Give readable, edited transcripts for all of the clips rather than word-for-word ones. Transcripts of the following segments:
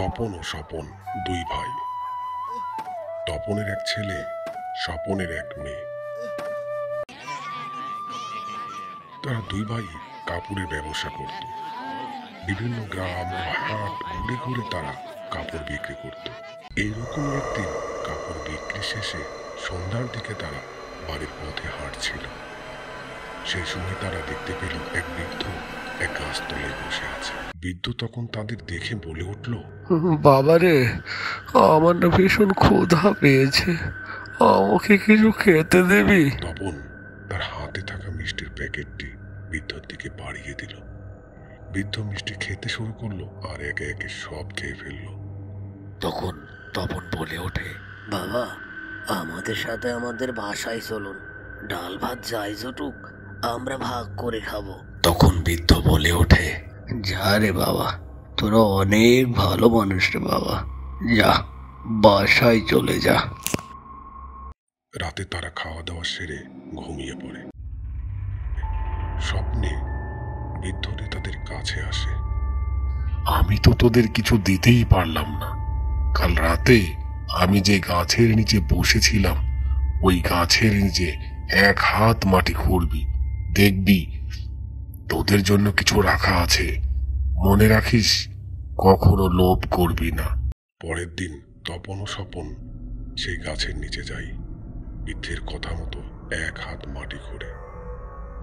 তপন ও স্বপন দুই ভাই। তপনের এক ছেলে, স্বপনের এক মেয়ে। তারা দুই ভাই কাপড়ের ব্যবসা করত। বিভিন্ন গ্রাম ও হাট ঘুরে ঘুরে তারা কাপড় বিক্রি করত। এইরকম একদিন কাপড় বিক্রি শেষে সন্ধ্যার দিকে তারা বাড়ির পথে হাঁটছিল। সেই সময় তারা দেখতে পেল এক বৃদ্ধ এক গাছতলায় বসে আছে। বৃদ্ধ তখন তাদের দেখে বলে উঠল, বাবারে, আমার না ভীষণ ক্ষুধা পেয়েছে, আমাকে কিছু খেতে দিবি? তপন তার হাতে থাকা মিষ্টির প্যাকেটটি বৃদ্ধর দিকে বাড়িয়ে দিল। বৃদ্ধ মিষ্টি খেতে শুরু করলো আর একে একে সব খেয়ে ফেললো। তখন তপন বলে ওঠে, বাবা, আমাদের সাথে আমাদের বাসায় চলুন, ডাল ভাত যাই জটুক আমরা ভাগ করে খাবো। তখন বৃদ্ধ বলে ওঠে, যা রে বাবা, তোরা অনেক ভালো মানুষ রে বাবা, যা বাসায় চলে যা। রাতে তারা খাওয়া দাওয়া সেরে ঘুমিয়ে পড়ে। স্বপ্নে বৃদ্ধটি তাদের কাছে আসে। আমি তো তোদের কিছু দিতেই পারলাম না। কাল রাতে আমি যে গাছের নিচে বসেছিলাম, ওই গাছের নিচে এক হাত মাটি খুঁড়বি, দেখবি তোদের জন্য কিছু রাখা আছে। মনে রাখিস, কখনো লোভ করবি না। পরের দিন তপন ও স্বপন সেই গাছের নিচে যায়। বৃদ্ধের কথা মতো এক হাত মাটি খুঁড়ে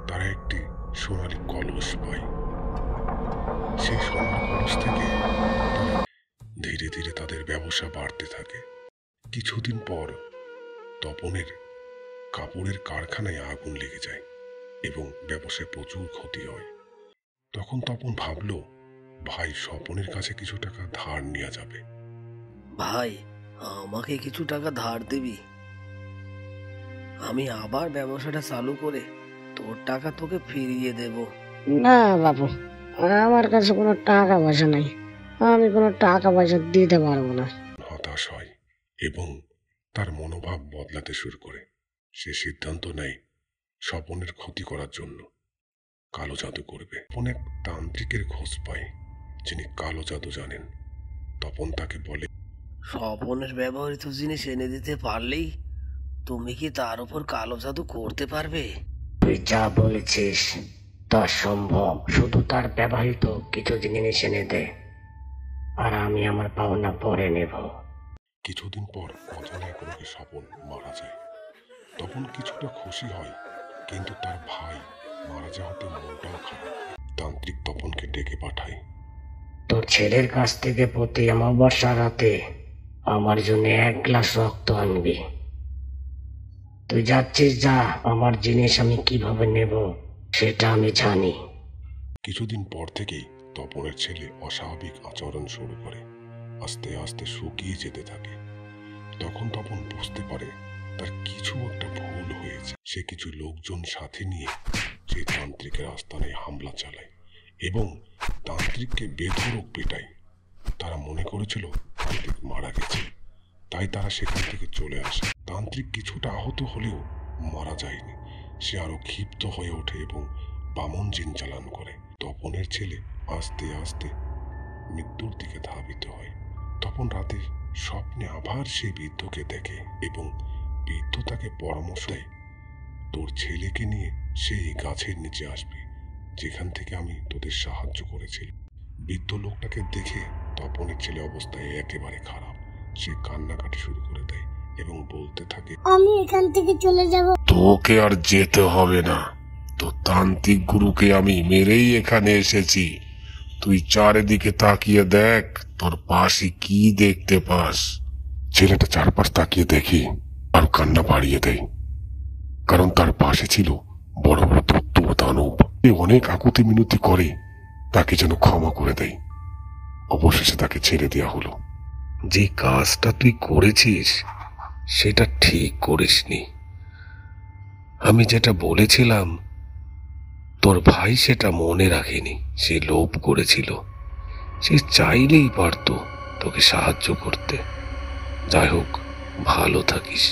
তারা একটি সোনালী কলস পায়। সেই সোনার কলস থেকে ধীরে ধীরে তাদের ব্যবসা বাড়তে থাকে। কিছুদিন পর তপনের কাপড়ের কারখানায় আগুন লেগে যায় এবং ব্যবসায় প্রচুর ক্ষতি হয়। তখন তপন ভাবল, ভাই স্বপনের কাছে কিছু টাকা ধার নেওয়া যাবে। ভাই, আমাকে কিছু টাকা ধার দিবি? আমি আবার ব্যবসাটা চালু করে তোর টাকা তোকে ফিরিয়ে দেব। না বাবু, আমার কাছে কোনো টাকা পয়সা নাই, আমি কোনো টাকা পয়সা দিতে পারবো না। হতাশ হয় এবং তার মনোভাব বদলাতে শুরু করে। সে সিদ্ধান্ত নেয় স্বপনের ক্ষতি করার জন্য কালো জাদু করবে। তপন এক তান্ত্রিকের খোঁজ পায় যিনি কালো জাদু জানেন। তপন তাকে বলে, স্বপনের ব্যবহৃত জিনিস এনে দিতে পারলেই তুমি কি তার উপর কালো জাদু করতে পারবে? তুই যা বলেছিস তা সম্ভব, শুধু তার ব্যবহৃত কিছু জিনিস এনে দে, আর আমি আমার পাওনা পরে নেব। কিছুদিন পর অজানা এক রোগে স্বপন মারা যায়। তপন কিছুটা খুশি হয়, কিন্তু তার ভাই মারা যাওয়াতে মনটাও খারাপ। তান্ত্রিক তপনকে ডেকে পাঠায়। তোর ছেলের কাছ থেকে প্রতি অমাবস্যা রাতে আমার জন্য 1 গ্লাস রক্ত আনবি। তুই যাচ্ছিস, যা। আমার জিনিস আমি কিভাবে নেব সেটা আমি জানি। কিছুদিন পর থেকেই তপনের ছেলে অস্বাভাবিক আচরণ শুরু করে, আস্তে আস্তে শুকিয়ে যেতে থাকে। তখন তপন বুঝতে পারে তার কিছু একটা ভুল হয়েছে। সে কিছু লোকজন সাথে নিয়ে সেই তান্ত্রিকের আস্তানায় হামলা চালায় এবং তান্ত্রিককে বেধড়ক পেটায়। তারা মনে করেছিল তান্ত্রিক মারা গেছে, তাই তারা সেখান থেকে চলে আসে। তান্ত্রিক কিছুটা আহত হলেও মারা যায়নি। সে আরো ক্ষিপ্ত হয়ে ওঠে এবং বামন জিন চালান করে। তপনের ছেলে আস্তে আস্তে মৃত্যুর দিকে ধাবিত হয়। তপন রাতে স্বপ্নে আবার সেই বৃদ্ধকে দেখে এবং বৃদ্ধ তাকে পরামর্শ দেয়, তোর ছেলেকে নিয়ে সেই গাছের নিচে আসবি যেখান থেকে আমি তোদের সাহায্য করেছিলাম। বৃদ্ধ লোকটাকে দেখে তপনের ছেলে অবস্থায় একেবারে খারাপ। সে কান্নাকাটি শুরু করে দেয় এবং বলতে থাকে, আমি এখান থেকে চলে যাব। তোকে আর যেতে হবে না, তো তান্ত্রিক গুরুকে আমি মেরেই এখানে এসেছি। তুই চারিদিকে তাকিয়ে দেখ, তোর পাশে কি দেখতে পাস। ছেলেটা চারপাশ তাকিয়ে দেখে আর কান্না বাড়িয়ে দেয়, কারণ তার পাশে ছিল বড় বড় দৈত্য ও দানব। সে অনেক আকুতি মিনতি করে তাকে যেন ক্ষমা করে দেয়। অবশেষে তাকে ছেড়ে দেওয়া হলো। যে কাজটা তুই করেছিস সেটা ঠিক করিসনি। আমি যেটা বলেছিলাম তোর ভাই সেটা মনে রাখেনি। সে লোভ করেছিল, সে চাইলেই পারতো তোকে সাহায্য করতে। যাই হোক, ভালো থাকিস।